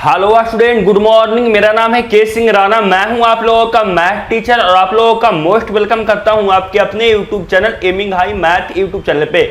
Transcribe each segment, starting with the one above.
Hello student, good morning. मेरा नाम है के सिंह राणा। मैं हूं आप लोगों का मैथ टीचर और आप लोगों का मोस्ट वेलकम करता हूं आपके अपने YouTube channel aiming high math YouTube channel पे।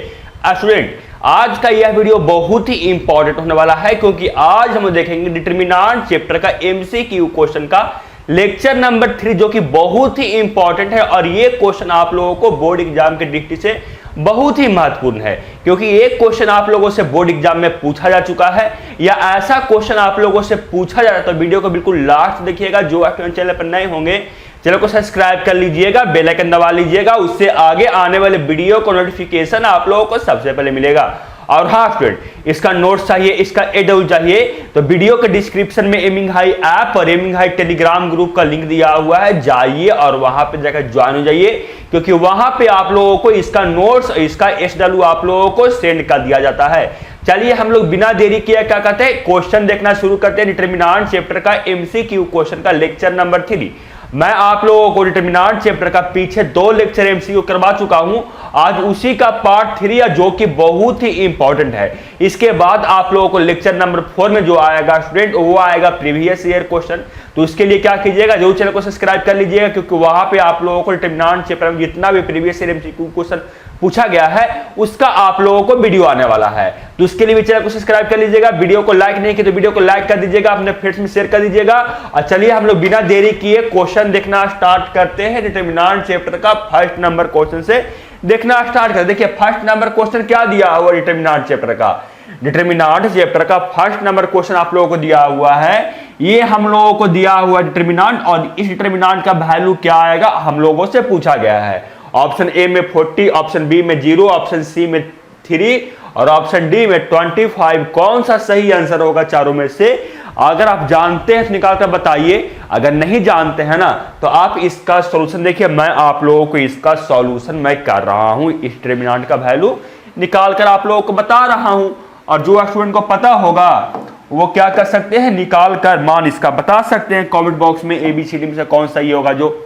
स्टूडेंट, आज का यह वीडियो बहुत ही इंपॉर्टेंट होने वाला है क्योंकि आज हम देखेंगे डिटरमिनेंट चैप्टर का एमसीक्यू क्वेश्चन का लेक्चर नंबर 3 जो कि बहुत ही इंपॉर्टेंट है। और ये क्वेश्चन आप लोगों को बोर्ड एग्जाम के दृष्टि से बहुत ही महत्वपूर्ण है क्योंकि एक क्वेश्चन आप लोगों से बोर्ड एग्जाम में पूछा जा चुका है या ऐसा क्वेश्चन आप लोगों से पूछा जा रहा है। तो वीडियो को बिल्कुल लास्ट देखिएगा। जो आप चैनल पर नए होंगे चैनल को सब्सक्राइब कर लीजिएगा, बेल आइकन दबा लीजिएगा, उससे आगे आने वाले वीडियो को नोटिफिकेशन आप लोगों को सबसे पहले मिलेगा। और हाँ स्टूडेंट, इसका नोट्स चाहिए, इसका एडब्ल्यू चाहिए तो वीडियो के डिस्क्रिप्शन में एमिंग हाई ऐप और एमिंग हाई टेलीग्राम ग्रुप का लिंक दिया हुआ है, जाइए और वहां पे जाकर ज्वाइन हो जाइए क्योंकि वहां पे आप लोगों को इसका नोट्स और इसका एसडब्ल्यू आप लोगों को सेंड कर दिया जाता है। चलिए हम लोग बिना देरी किए क्या कहते हैं क्वेश्चन देखना शुरू करते हैं। डिटरमिनेंट चैप्टर का एमसीक्यू क्वेश्चन का लेक्चर नंबर 3। मैं आप लोगों को डिटरमिनेंट चैप्टर का पीछे 2 लेक्चर एमसीक्यू करवा चुका हूं, आज उसी का पार्ट 3 है जो कि बहुत ही इंपॉर्टेंट है। इसके बाद आप लोगों को लेक्चर नंबर 4 में जो आएगा स्टूडेंट वो आएगा प्रीवियस ईयर क्वेश्चन। तो इसके लिए क्या कीजिएगा, जरूर चैनल को सब्सक्राइब कर लीजिएगा क्योंकि वहां पे आप लोगों को डिटरमिनेंट चैप्टर में जितना भी प्रीवियस ईयर एमसीक्यू क्वेश्चन पूछा गया है उसका आप लोगों को वीडियो आने वाला है। तो उसके लिए भी चैनल को सब्सक्राइब कर लीजिएगा। वीडियो को लाइक नहीं किया तो वीडियो को लाइक कर दीजिएगा, अपने फ्रेंड्स में शेयर कर दीजिएगा। और चलिए हम लोग बिना देरी किए क्वेश्चन देखना स्टार्ट करते हैं। डिटरमिनेंट चैप्टर का फर्स्ट नंबर क्वेश्चन से देखना स्टार्ट कर। देखिए फर्स्ट नंबर क्वेश्चन क्या दिया हुआ डिटरमिनेंट चैप्टर का। डिटरमिनेंट चैप्टर का फर्स्ट नंबर क्वेश्चन आप लोगों को दिया हुआ है, ये हम लोगों को दिया हुआ डिटरमिनेंट और इस डिटरमिनेंट का वैल्यू क्या आएगा हम लोगों से पूछा गया है। ऑप्शन ए में 40, ऑप्शन बी में 0, ऑप्शन सी में 3 और ऑप्शन डी में 25। कौन सा सही आंसर होगा चारों में से? अगर आप जानते हैं तो निकाल कर बताइए, अगर नहीं जानते हैं ना तो आप इसका सॉल्यूशन देखिए। मैं आप लोगों को इसका सॉल्यूशन मैं कर रहा हूं, इस डिटरमिनेंट का वैल्यू निकाल कर आप लोगों को बता रहा हूं। और जो स्टूडेंट को पता होगा वो क्या कर सकते हैं, निकाल कर मान इसका बता सकते हैं कमेंट बॉक्स में ABCD में से कौन सही होगा जो।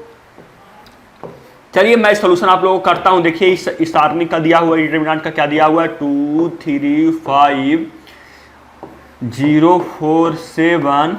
चलिए मैं सॉल्यूशन आप लोगों को करता हूं। देखिए इस स्टार्टिंग का दिया हुआ डिटरमिनेंट का क्या दिया हुआ है, 2 3 5 0 4 7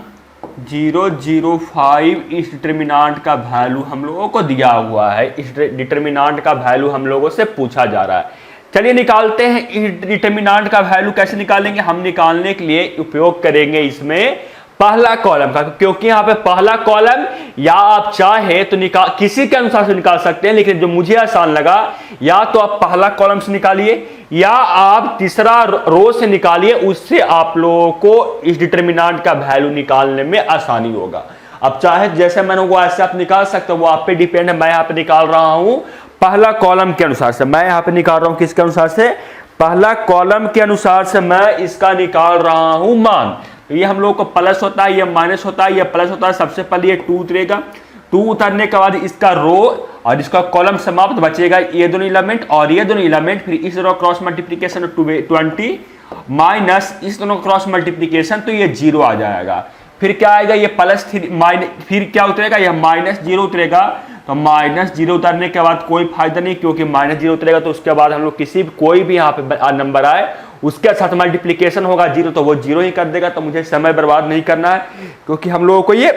0 0 5 इस डिटरमिनेंट का वैल्यू हम लोगों को दिया हुआ है। इस डिटरमिनेंट का वैल्यू हम लोगों से पूछा जा रहा है। चलिए निकालते हैं। इस डिटरमिनेंट का वैल्यू कैसे निकालेंगे, हम निकालने के लिए उपयोग करेंगे इसमें पहला कॉलम का, क्योंकि यहाँ पे पहला कॉलम या आप चाहे तो किसी के अनुसार से निकाल सकते हैं, लेकिन जो मुझे आसान लगा या तो आप पहला कॉलम से निकालिए या आप तीसरा रो से निकालिए, उससे आप लोगों को इस डिटरमिनेंट का वैल्यू निकालने में आसानी होगा। अब चाहे जैसे मैंने वो ऐसे आप निकाल सकते हो, वो आप पे डिपेंड है। मैं यहाँ पे निकाल रहा हूं पहला कॉलम के अनुसार से। मैं यहाँ पे निकाल रहा हूं किसके अनुसार से, पहला कॉलम के अनुसार से मैं इसका निकाल रहा हूं मान। तो ये हम लोग को प्लस होता है, ये माइनस होता है, ये प्लस होता है। सबसे पहले ये 2 उतरेगा, 2 उतरने के बाद इसका रो और इसका कॉलम समाप्त, बचेगा ये दोनों एलिमेंट और ये दोनों एलिमेंट। फिर इस रो क्रॉस मल्टीप्लीकेशन 20 माइनस इस दोनों क्रॉस मल्टीप्लीकेशन तो ये 0 आ जाएगा। फिर क्या आएगा, ये +3 माइनस, फिर क्या उतरेगा, ये -0 उतरेगा। तो -0 उतरने के बाद कोई फायदा नहीं क्योंकि -0 उतरेगा तो उसके बाद हम लोग किसी कोई भी यहाँ पे नंबर आए उसके साथ मल्टीप्लीकेशन होगा 0 तो वो 0 ही कर देगा। तो मुझे समय बर्बाद नहीं करना है क्योंकि हम लोगों को ये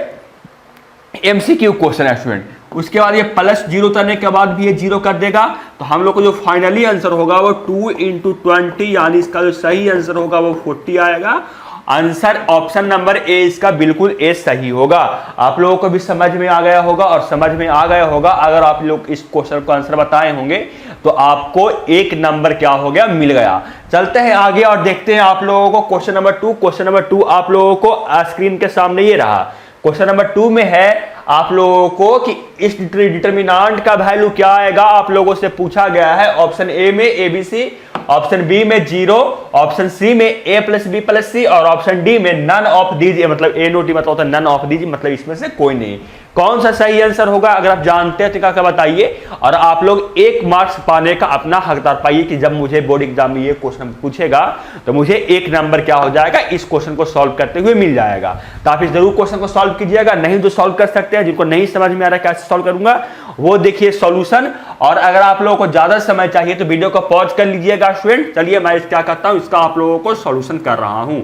MCQ क्वेश्चन है स्टूडेंट। उसके बाद ये +0 उतरने के बाद भी ये 0 कर देगा। तो हम लोग को जो फाइनली आंसर होगा वो 2 × 20 यानी इसका जो सही आंसर होगा वो 40 आएगा। आंसर ऑप्शन नंबर ए इसका बिल्कुल ए सही होगा। आप लोगों को भी समझ में आ गया होगा और समझ में आ गया होगा अगर आप लोग इस क्वेश्चन को आंसर बताए होंगे तो आपको 1 नंबर क्या हो गया, मिल गया। चलते हैं आगे और देखते हैं आप लोगों को क्वेश्चन नंबर 2। क्वेश्चन नंबर 2 आप लोगों को स्क्रीन के सामने ये रहा। क्वेश्चन नंबर 2 में है आप लोगों को कि इस डिटरमिनेंट का वैल्यू क्या आएगा, आप लोगों से पूछा गया है। ऑप्शन ए में ABC, ऑप्शन बी में 0, ऑप्शन सी में A + B + C और ऑप्शन डी में नन ऑफ दीज, मतलब A नो डी मतलब होता है नन ऑफ दीज, मतलब इसमें से कोई नहीं। कौन सा सही आंसर होगा अगर आप जानते हैं तो क्या बताइए। और आप लोग 1 मार्क्स पाने का अपना हकदार पाइए कि जब मुझे बोर्ड एग्जाम में ये क्वेश्चन पूछेगा तो मुझे 1 नंबर क्या हो जाएगा, इस क्वेश्चन को सॉल्व करते हुए मिल जाएगा। तो आप जरूर क्वेश्चन को सॉल्व कीजिएगा। नहीं तो सॉल्व कर सकते हैं, जिनको नहीं समझ में आ रहा है कैसे सॉल्व करूंगा वो देखिए सॉल्यूशन। और अगर आप लोगों को ज्यादा समय चाहिए तो वीडियो को पॉज कर लीजिएगा स्टूडेंट। चलिए मैं क्या करता हूं, इसका आप लोगों को सॉल्यूशन कर रहा हूं।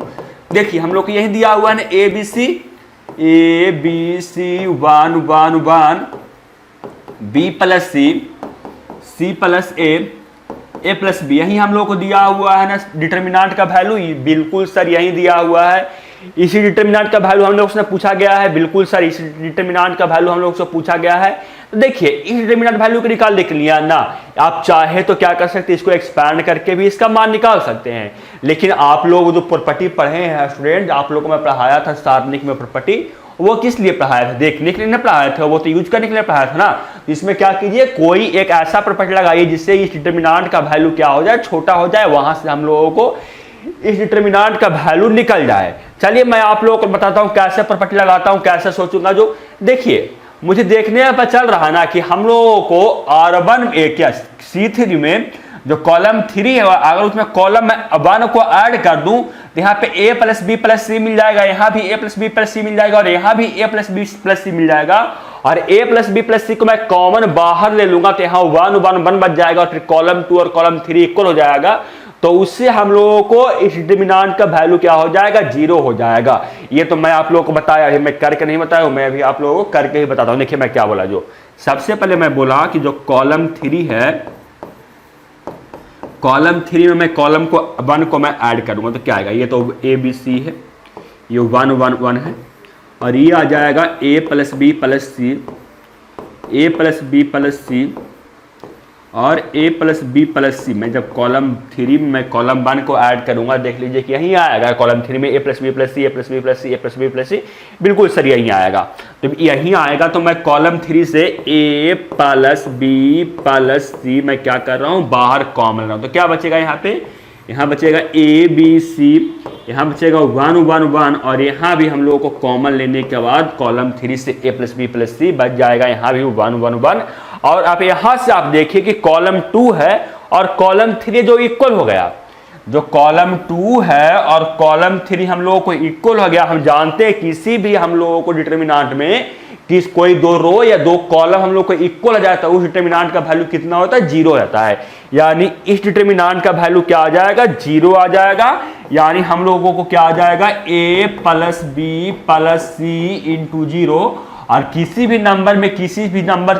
देखिए हम लोग को यही दिया हुआ है ना, A B C 1 1 1, B plus C plus A plus B, यही हम लोग को दिया हुआ है ना डिटर्मिनेंट का वैल्यू। बिल्कुल सर यही दिया हुआ है, इसी डिटर्मिनेंट का वैल्यू हम लोग से पूछा गया है। बिल्कुल सर इसी डिटर्मिनेंट का वैल्यू हम लोग से पूछा गया है। तो देखिए इस डिटर्मिनेंट वैल्यू को निकाल देख लिया ना, आप चाहे तो क्या कर सकते हैं, इसको एक्सपैंड करके भी इसका मान निकाल सकते हैं। लेकिन आप लोग जो प्रॉपर्टी पढ़े हैं स्टूडेंट, आप लोगों को मैं पढ़ाया था सारणिक में प्रॉपर्टी, वो किस लिए पढ़ाया था, देखने के लिए नहीं पढ़ाया था, वो तो यूज करने के लिए पढ़ाया था ना। तो इसमें क्या कीजिए, कोई एक ऐसा प्रॉपर्टी लगाइए जिससे इस डिटर्मिनेंट का वैल्यू क्या हो जाए, छोटा हो जाए, वहां से हम लोगों को इस डिटर्मिनेंट का वैल्यू निकल जाए। चलिए मैं आप लोगों को बताता हूं कैसे प्रॉपर्टी लगाता हूं, कैसे सोचूंगा। जो देखिए मुझे देखने में पता चल रहा है ना कि हम लोगों को R1 क्या C3 में जो कॉलम 3 है, अगर उसमें कॉलम 1 को ऐड कर दूं तो यहाँ पे a प्लस बी प्लस सी मिल जाएगा, यहाँ भी a प्लस बी प्लस सी मिल जाएगा, और यहाँ भी a प्लस बी प्लस सी मिल जाएगा। और a प्लस बी प्लस सी को मैं कॉमन बाहर ले लूंगा तो यहाँ 1 1 1 बच जाएगा, और फिर कॉलम 2 और कॉलम 3 इक्वल हो जाएगा। तो उससे हम लोगों को इस डिटर्मिनेंट का वैल्यू क्या हो जाएगा, 0 हो जाएगा। ये तो मैं आप लोगों को बताया है, मैं करके नहीं बताया हूं, मैं अभी आप लोगों को करके ही बताता हूं। देखिए मैं क्या बोला, जो सबसे पहले मैं बोला कि जो कॉलम 3 है, कॉलम 3 में मैं कॉलम को 1 को मैं ऐड करूंगा तो क्या आएगा, ये तो ए बी सी है, ये 1 1 1 है, और ये आ जाएगा a plus B plus C, A plus B plus C और a plus B plus C. मैं जब कॉलम 3 में मैं कॉलम 1 को ऐड करूंगा, देख लीजिए कि यहीं आएगा कॉलम 3 में a plus B plus C, A plus B plus C, A plus B plus C, बिल्कुल सर यहीं आएगा। तो यहीं आएगा तो मैं कॉलम 3 से a plus B plus C मैं क्या कर रहा हूं, बाहर कॉमन ले रहा हूं। तो क्या बचेगा यहाँ पे, यहाँ बचेगा ए बी सी, यहाँ बचेगा 1 1 1, और यहाँ भी हम लोगों को कॉमन लेने के बाद कॉलम 3 से a प्लस बी प्लस सी बच जाएगा, यहाँ भी 1 1 1। और आप यहाँ से आप देखिए कि कॉलम 2 है और कॉलम 3 जो इक्वल हो गया, जो कॉलम 2 है और कॉलम 3 हम लोगों को इक्वल हो गया। हम जानते हैं किसी भी हम लोगों को डिटर्मिनेंट में कि कोई 2 रो या 2 कॉलम हम लोग को इक्वल हो जाता है, उस डिटर्मिनेंट का वैल्यू कितना होता है, 0 रहता है। यानी इस डिटर्मिनेंट का वैल्यू क्या आ जाएगा, 0 आ जाएगा। यानी हम लोगों को क्या आ जाएगा, a plus B plus C into 0, और किसी भी नंबर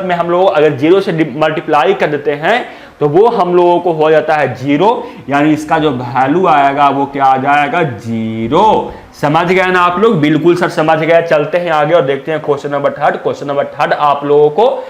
में हम लोग अगर 0 से मल्टीप्लाई कर देते हैं तो वो हम लोगों को हो जाता है 0। यानी इसका जो वैल्यू आएगा वो क्या आ जाएगा, 0। समझ गए ना आप लोग, बिल्कुल सर समझ गए। चलते हैं आगे और देखते हैं क्वेश्चन नंबर 3। क्वेश्चन नंबर 3 आप लोगों को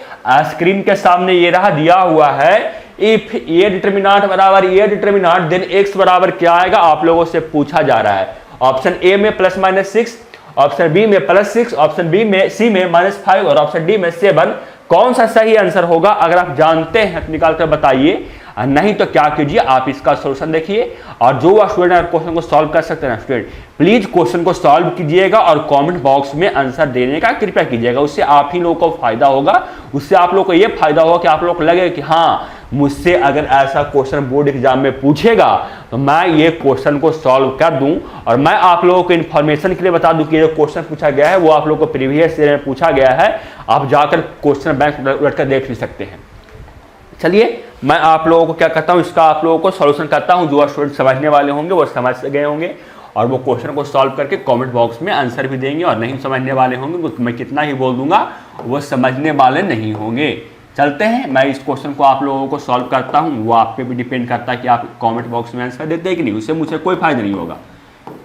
स्क्रीन के सामने ये रहा दिया हुआ है, इफ ए डिटर्मिनेंट बराबर ए डिटर्मिनेंट देन एक्स बराबर क्या आएगा, आप लोगों से पूछा जा रहा है। ऑप्शन ए में प्लस माइनस 6, ऑप्शन बी में प्लस 6, ऑप्शन बी में सी में -5 और ऑप्शन डी में 7। कौन सा सही आंसर होगा, अगर आप जानते हैं तो निकाल कर बताइए, नहीं तो क्या कीजिए आप इसका सॉल्यूशन देखिए। और जो स्टूडेंट क्वेश्चन को सॉल्व कर सकते हैं स्टूडेंट, प्लीज क्वेश्चन को सॉल्व कीजिएगा और कमेंट बॉक्स में आंसर देने का कृपया कीजिएगा। उससे आप ही लोगों को फायदा होगा, उससे आप लोगों को यह फायदा होगा कि आप लोग को लगे कि हाँ मुझसे अगर ऐसा क्वेश्चन बोर्ड एग्जाम में पूछेगा तो मैं ये क्वेश्चन को सॉल्व कर दूं। और मैं आप लोगों को इन्फॉर्मेशन के लिए बता दूं कि ये जो क्वेश्चन पूछा गया है वो आप लोगों को प्रीवियस ईयर में पूछा गया है, आप जाकर क्वेश्चन बैंक उलट कर देख भी सकते हैं। चलिए मैं आप लोगों को क्या करता हूं, इसका आप लोगों को सॉल्यूशन करता हूं। जो स्टूडेंट समझने वाले होंगे वो समझ गए होंगे और वो क्वेश्चन को सॉल्व करके कमेंट बॉक्स में आंसर भी देंगे, और नहीं समझने वाले होंगे तो मैं कितना ही बोल दूंगा वो समझने वाले नहीं होंगे। चलते हैं, मैं इस क्वेश्चन को आप लोगों को सॉल्व करता हूं, वो आप पे भी डिपेंड करता है कि आप कमेंट बॉक्स में आंसर देते हैं कि नहीं, उससे मुझे कोई फायदा नहीं होगा।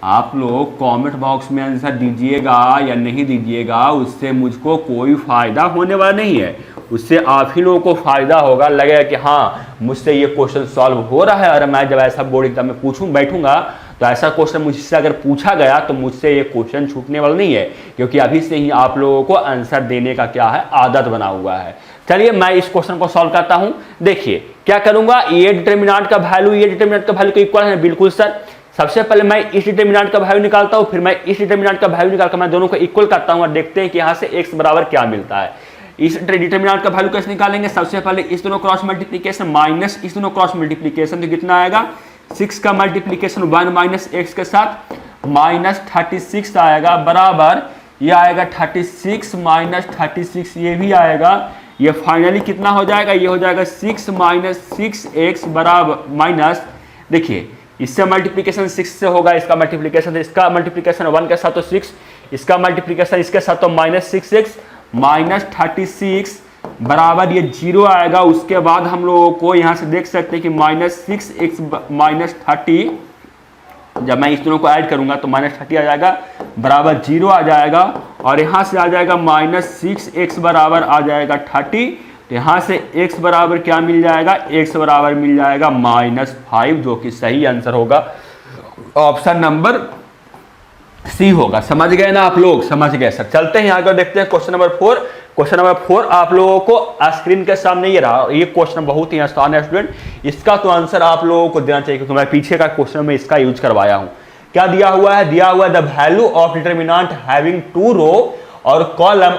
आप लोग कमेंट बॉक्स में आंसर दीजिएगा या नहीं दीजिएगा उससे मुझको कोई फायदा होने वाला नहीं है, उससे आप ही लोगों को फायदा होगा, लगेगा कि हाँ मुझसे ये क्वेश्चन सॉल्व हो रहा है। और मैं जब ऐसा बोर्ड एग्जाम में बैठूंगा तो ऐसा क्वेश्चन मुझसे अगर पूछा गया तो मुझसे ये क्वेश्चन छूटने वाला नहीं है, क्योंकि अभी से ही आप लोगों को आंसर देने का क्या है, आदत बना हुआ है। चलिए मैं इस क्वेश्चन को सॉल्व करता हूं। देखिए क्या करूंगा, ये डिटर्मिनेंट का वैल्यू ये डिटर्मिनेंट का वैल्यू को इक्वल है, बिल्कुल सर। सबसे पहले मैं इस डिटर्मिनेंट का वैल्यू निकालता हूं, फिर मैं इस डिटर्मिनेंट का वैल्यू निकालकर मैं दोनों को इक्वल करता हूं और देखते हैं कि यहां से x बराबर क्या मिलता है। इस डिटर्मिनेंट का वैल्यू कैसे निकालेंगे, सबसे पहले इस दोनों क्रॉस मल्टीप्लिकेशन माइनस इस दोनों क्रॉस मल्टीप्लिकेशन, तो कितना आएगा 6 का मल्टीप्लिकेशन 1 माइनस x के साथ -36 आएगा, बराबर ये आएगा 36 माइनस 36 ये भी आएगा। ये फाइनली कितना हो जाएगा, ये हो जाएगा 6 माइनस 6x बराबर माइनस, देखिए इससे मल्टीप्लिकेशन 6 से होगा, इसका मल्टीप्लिकेशन, इसका मल्टीप्लिकेशन 1 के साथ तो 6, इसका मल्टीप्लिकेशन इसके साथ तो -6x -36 बराबर ये 0 आएगा। उसके बाद हम लोगों को यहाँ से देख सकते हैं कि -6x -30, जब मैं इस दोनों को ऐड करूंगा तो -30 आ जाएगा बराबर 0 आ जाएगा, और यहाँ से आ जाएगा -6x बराबर आ जाएगा 30। तो यहाँ से x बराबर क्या मिल जाएगा, x बराबर मिल जाएगा -5, जो कि सही आंसर होगा ऑप्शन नंबर सी होगा। समझ गए ना आप लोग, समझ गए सर। चलते हैं आगे, देखते हैं क्वेश्चन नंबर 4। क्वेश्चन नंबर 4 आप लोगों को स्क्रीन के सामने ये रहा। ये क्वेश्चन बहुत ही आसान है स्टूडेंट, इसका तो आंसर आप लोगों को देना चाहिए, क्योंकि मैं पीछे का क्वेश्चन में इसका यूज करवाया हूं। क्या दिया हुआ है, दिया हुआ है the value of determinant having 2 रो और कॉलम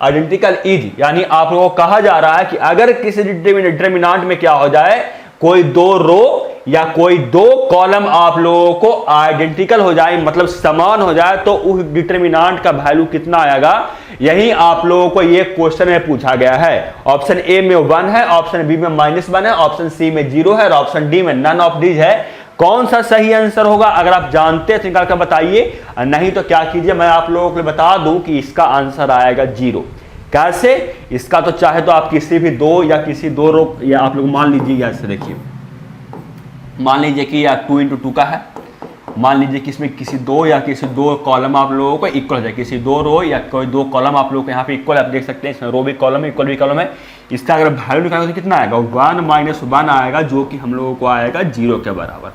आइडेंटिकल इज, यानी आप लोगों को कहा जा रहा है कि अगर किसी डिटरमिनेंट में क्या हो जाए, कोई 2 रो या कोई 2 कॉलम आप लोगों को आइडेंटिकल हो जाए, मतलब समान हो जाए, तो उस डिटरमिनेंट का वैल्यू कितना आएगा, यही आप लोगों को ये क्वेश्चन में पूछा गया है। ऑप्शन ए में 1 है, ऑप्शन बी में -1 है, ऑप्शन सी में 0 है, और ऑप्शन डी में नन ऑफ दीज है। कौन सा सही आंसर होगा, अगर आप जानते हैं तो निकाल कर बताइए, नहीं तो क्या कीजिए, मैं आप लोगों को बता दूं कि इसका आंसर आएगा 0। कैसे, इसका तो चाहे तो आप किसी भी 2 या किसी 2 रो, या आप लोग मान लीजिए ऐसे, देखिए मान लीजिए कि या 2 × 2 का है, मान लीजिए कि इसमें किसी 2 या किसी 2 कॉलम आप लोगों को इक्वल हो जाए, किसी 2 रो या कोई 2 कॉलम आप लोगों को यहाँ पे इक्वल, आप देख सकते हैं इसमें रो भी कॉलम है, इक्वल भी कॉलम है। इसका अगर वैल्यू निकालेंगे तो कितना आएगा, 1 - 1 आएगा, जो कि हम लोगों को आएगा 0 के बराबर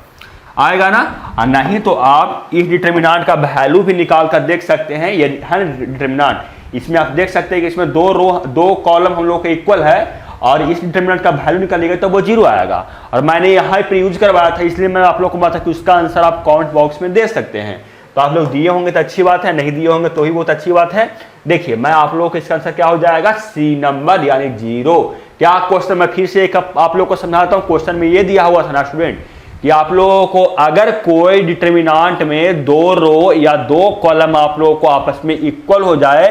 आएगा ना। और नहीं तो आप इस डिटरमिनेंट का वैल्यू भी निकाल कर देख सकते हैं। ये है डिटरमिनेंट, इसमें आप देख सकते हैं कि इसमें 2 रो 2 कॉलम हम लोग के इक्वल है, और इस डिटरमिनेंट का वैल्यू निकालेगा तो वो 0 आएगा। और मैंने यहाँ पर यूज करवाया था, इसलिए मैं आप लोग को बताया कि उसका आंसर आप कमेंट बॉक्स में दे सकते हैं। तो आप लोग दिए होंगे तो अच्छी बात है, नहीं दिए होंगे तो ही बहुत अच्छी बात है। देखिए मैं आप लोगों को इसका आंसर क्या हो जाएगा, सी नंबर यानी 0। क्या क्वेश्चन मैं फिर से एक आप लोग को समझाता हूँ। क्वेश्चन में ये दिया हुआ था ना स्टूडेंट कि आप लोगों को अगर कोई डिटरमिनेंट में 2 रो या 2 कॉलम आप लोगों को आपस में इक्वल हो जाए,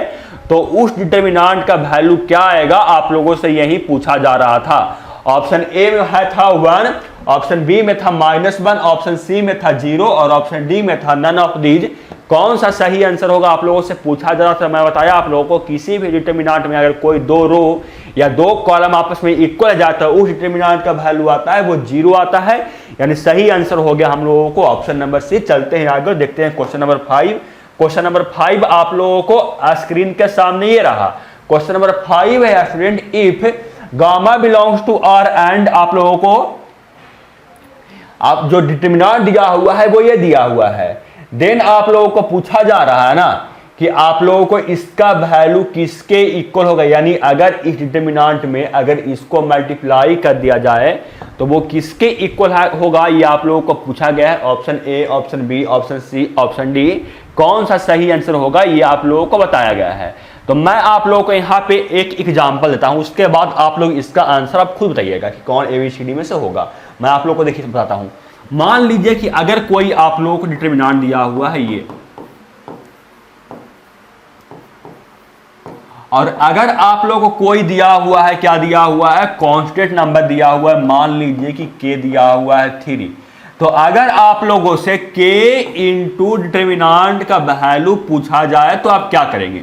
तो उस डिटरमिनेंट का वैल्यू क्या आएगा, आप लोगों से यही पूछा जा रहा था। ऑप्शन ए में है था 1, ऑप्शन बी में था -1, ऑप्शन सी में था 0, और ऑप्शन डी में था नन ऑफ दीज। कौन सा सही आंसर होगा आप लोगों से पूछा जा रहा था। मैं बताया आप लोगों को, किसी भी डिटरमिनेंट में अगर कोई 2 रो या 2 कॉलम आपस में इक्वल जाता है, उस डिटरमिनेंट का वैल्यू आता है वो 0 आता है, यानी सही आंसर हो गया हम लोगों को ऑप्शन नंबर सी। चलते हैं आगे, देखते हैं क्वेश्चन नंबर 5। क्वेश्चन नंबर 5 आप लोगों को स्क्रीन के सामने ये रहा। क्वेश्चन नंबर 5 है student, if gamma belongs to R and, आप लोगों को आप जो डिटरमिनेंट दिया हुआ है वो ये दिया हुआ है, देन आप लोगों को पूछा जा रहा है ना कि आप लोगों को इसका वैल्यू किसके इक्वल होगा, यानी अगर इस डिटरमिनेंट में अगर इसको मल्टीप्लाई कर दिया जाए तो वो किसके इक्वल होगा, ये आप लोगों को पूछा गया है। Option A, option B, option C, option D, कौन सा सही आंसर होगा ये आप लोगों को बताया गया है। तो मैं आप लोगों को यहाँ पे एक एग्जाम्पल देता हूँ, उसके बाद आप लोग इसका आंसर आप खुद बताइएगा कि कौन ABCD में से होगा। मैं आप लोगों को देखिए बताता हूँ। मान लीजिए कि अगर कोई आप लोगों को डिटरमिनेंट दिया हुआ है ये, और अगर आप लोगों को कोई दिया हुआ है, क्या दिया हुआ है, कांस्टेंट नंबर दिया हुआ है, मान लीजिए कि k दिया हुआ है 3, तो अगर आप लोगों से k इंटू डिटरमिनेंट का वैल्यू पूछा जाए तो आप क्या करेंगे।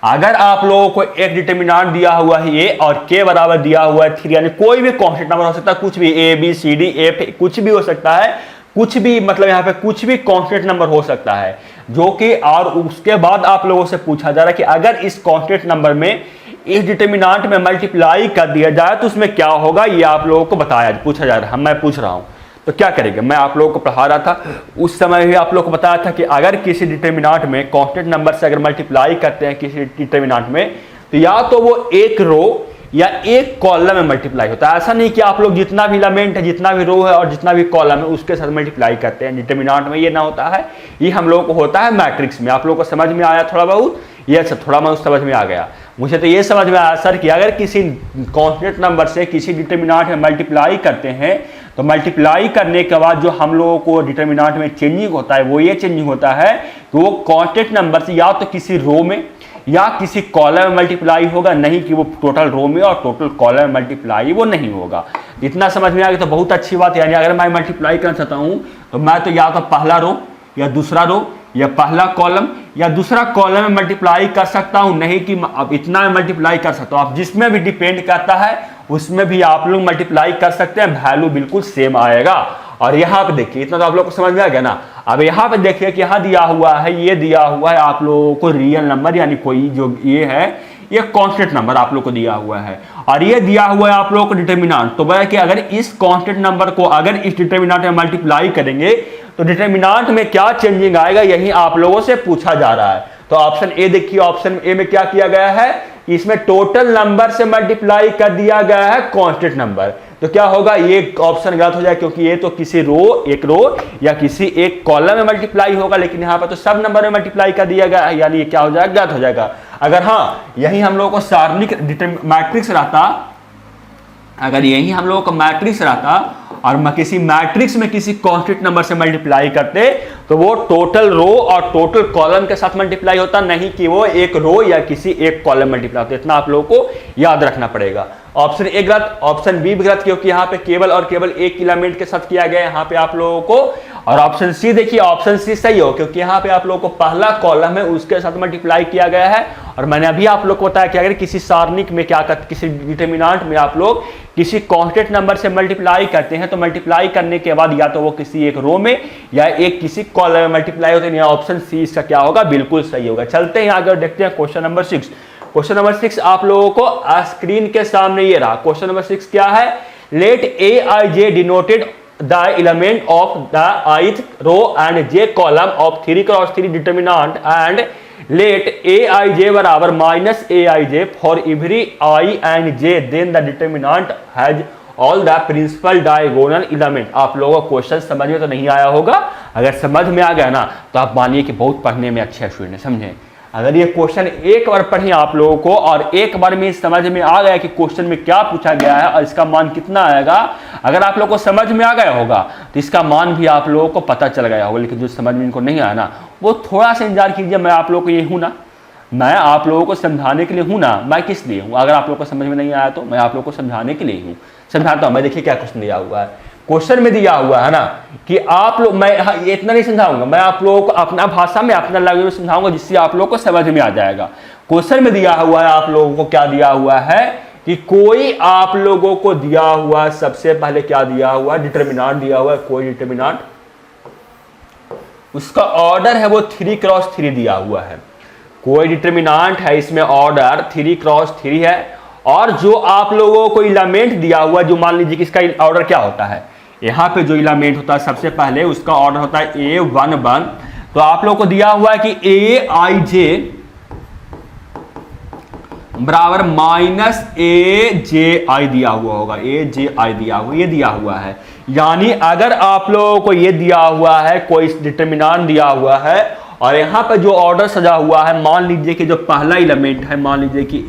अगर आप लोगों को एक डिटरमिनेंट दिया हुआ है ये और k बराबर दिया हुआ है 3, यानी कोई भी कांस्टेंट नंबर हो सकता है, कुछ भी A B C D F कुछ भी हो सकता है, कुछ भी मतलब यहाँ पे कुछ भी कांस्टेंट नंबर हो सकता है जो कि, और उसके बाद आप लोगों से पूछा जा रहा है कि अगर इस कांस्टेंट नंबर में इस डिटरमिनेंट में मल्टीप्लाई कर दिया जाए तो उसमें क्या होगा, ये आप लोगों को बताया पूछा जा रहा है, मैं पूछ रहा हूँ। तो क्या करेंगे, मैं आप लोगों को पढ़ा रहा था उस समय भी आप लोगों को बताया था कि अगर किसी डिटरमिनेंट में कांस्टेंट नंबर से अगर मल्टीप्लाई करते हैं किसी डिटरमिनेंट में, तो या तो वो एक रो या एक कॉलम में मल्टीप्लाई होता है। ऐसा नहीं कि आप लोग जितना भी एलिमेंट है, जितना भी रो है और जितना भी कॉलम है उसके साथ मल्टीप्लाई करते हैं। डिटरमिनेंट में ये ना होता है, ये हम लोग को होता है मैट्रिक्स में। आप लोग को समझ में आया थोड़ा बहुत, ये सर थोड़ा बहुत समझ में आ गया। मुझे तो ये समझ में आया सर कि अगर किसी कांस्टेंट नंबर से किसी डिटरमिनेंट में मल्टीप्लाई करते हैं तो मल्टीप्लाई करने के बाद जो हम लोगों को डिटरमिनेंट में चेंजिंग होता है वो ये चेंजिंग होता है कि वो कांस्टेंट नंबर से या तो किसी रो में या किसी कॉलम में मल्टीप्लाई होगा, नहीं कि वो टोटल रो में और टोटल कॉलम में मल्टीप्लाई वो नहीं होगा। इतना समझ में आ गया तो बहुत अच्छी बात है। यानी अगर मैं मल्टीप्लाई करना चाहता हूँ तो मैं तो या तो पहला रो या दूसरा रो या पहला कॉलम या दूसरा कॉलम में मल्टीप्लाई कर सकता हूं, नहीं कि अब इतना में मल्टीप्लाई कर सकता हूं। आप जिसमें भी डिपेंड करता है उसमें भी आप लोग मल्टीप्लाई कर सकते हैं, वैल्यू बिल्कुल सेम आएगा। और यहाँ पे देखिए, इतना तो आप लोग को समझ में आ गया ना। अब यहाँ पे देखिए कि यहाँ दिया हुआ है, ये दिया हुआ है आप लोगों को रियल नंबर, यानी कोई जो ये है ये कांस्टेंट नंबर आप लोग को दिया हुआ है, और ये दिया हुआ है आप लोगों को डिटरमिनेंट। तो बोला कि अगर इस कांस्टेंट नंबर को अगर इस डिटरमिनेंट में मल्टीप्लाई करेंगे तो डिटरमिनेंट में क्या चेंजिंग आएगा, यही आप लोगों से पूछा जा रहा है। तो ऑप्शन ए देखिए, ऑप्शन ए में क्या किया गया है, इसमें टोटल नंबर से मल्टीप्लाई कर दिया गया है कांस्टेंट नंबर। तो क्या होगा, ये ऑप्शन गलत हो जाएगा, क्योंकि ये तो किसी एक रो या किसी एक कॉलम में मल्टीप्लाई होगा, लेकिन यहाँ पर तो सब नंबर में मल्टीप्लाई कर दिया गया है, यानी ये क्या हो जाएगा, गलत हो जाएगा। अगर हाँ यही हम लोगों को सारणिक मैट्रिक्स रहता, अगर यही हम लोगों को मैट्रिक्स रहता और किसी मैट्रिक्स में किसी कांस्टेंट नंबर से मल्टीप्लाई करते तो वो टोटल रो और टोटल कॉलम के साथ मल्टीप्लाई होता, नहीं कि वो एक रो या किसी एक कॉलम मल्टीप्लाई होता। इतना आप लोगों को याद रखना पड़ेगा। ऑप्शन ए गलत, ऑप्शन बी भी गलत, क्योंकि यहाँ पे केवल और केवल एक एलिमेंट के साथ किया गया है यहाँ पे आप लोगों को। और ऑप्शन सी देखिए, ऑप्शन सी सही हो, क्योंकि यहाँ पे आप लोगों को पहला कॉलम है उसके साथ मल्टीप्लाई किया गया है। और मैंने अभी आप लोग को बताया कि अगर किसी सारणिक में क्या करते, किसी डिटरमिनेंट में आप लोग किसी कांस्टेंट नंबर से मल्टीप्लाई करते हैं तो मल्टीप्लाई करने के बाद या तो वो किसी एक रो में या एक किसी कॉलम में मल्टीप्लाई होते हैं। ऑप्शन सी इसका क्या होगा, बिल्कुल सही होगा। चलते हैं आगे, देखते हैं क्वेश्चन नंबर 6। क्वेश्चन नंबर 6 आप लोगों को स्क्रीन के सामने ये रहा। क्वेश्चन नंबर 6 क्या है, let A I J denoted the element of the ith row and J column of 3x3 determinant and let A I J बराबर minus A I J for every I and J, then the determinant has all the principal diagonal element. आप लोगों को question समझ में तो नहीं आया होगा, अगर समझ में आ गया ना तो आप मानिए कि बहुत पढ़ने में अच्छे स्टूडेंट है, समझे। अगर ये क्वेश्चन एक बार पढ़े आप लोगों को और एक बार में समझ में आ गया कि क्वेश्चन में क्या पूछा गया है और इसका मान कितना आएगा, अगर आप लोगों को समझ में आ गया होगा तो इसका मान भी आप लोगों को पता चल गया होगा। लेकिन जो समझ में इनको नहीं आया ना, वो थोड़ा सा इंतजार कीजिए। मैं आप लोगों को ये हूँ ना, मैं आप लोगों को समझाने के लिए हूँ ना, मैं किस लिए हूँ। अगर आप लोगों को समझ में नहीं आया तो मैं आप लोगों को समझाने के लिए हूँ, समझाता हूँ। मैं देखिए क्या क्वेश्चन दिया हुआ है, क्वेश्चन में दिया हुआ है ना कि आप लोग, मैं ये इतना नहीं समझाऊंगा, मैं आप लोगों को अपना भाषा में अपना लैंग्वेज में समझाऊंगा, जिससे आप लोगों को समझ में आ जाएगा। क्वेश्चन में दिया हुआ है आप लोगों को क्या दिया हुआ है कि कोई आप लोगों को दिया हुआ, सबसे पहले क्या दिया हुआ, डिटरमिनेंट दिया हुआ है, कोई डिटरमिनेंट, उसका ऑर्डर है वो 3x3 दिया हुआ है। कोई डिटरमिनेंट है, इसमें ऑर्डर 3x3 है, और जो आप लोगों को एलिमेंट दिया हुआ, जो मान लीजिए कि इसका ऑर्डर क्या होता है, यहाँ पे जो एलिमेंट होता है सबसे पहले उसका ऑर्डर होता है A11। तो आप लोगों को दिया हुआ है कि ए आई जे बराबर माइनस ए जे आई दिया हुआ होगा, ए जे आई दिया हुआ, ये दिया हुआ है। यानी अगर आप लोगों को ये दिया हुआ है, कोई डिटरमिनेंट दिया हुआ है और यहाँ पे जो ऑर्डर सजा हुआ है, मान लीजिए कि जो पहला एलिमेंट है, मान लीजिए कि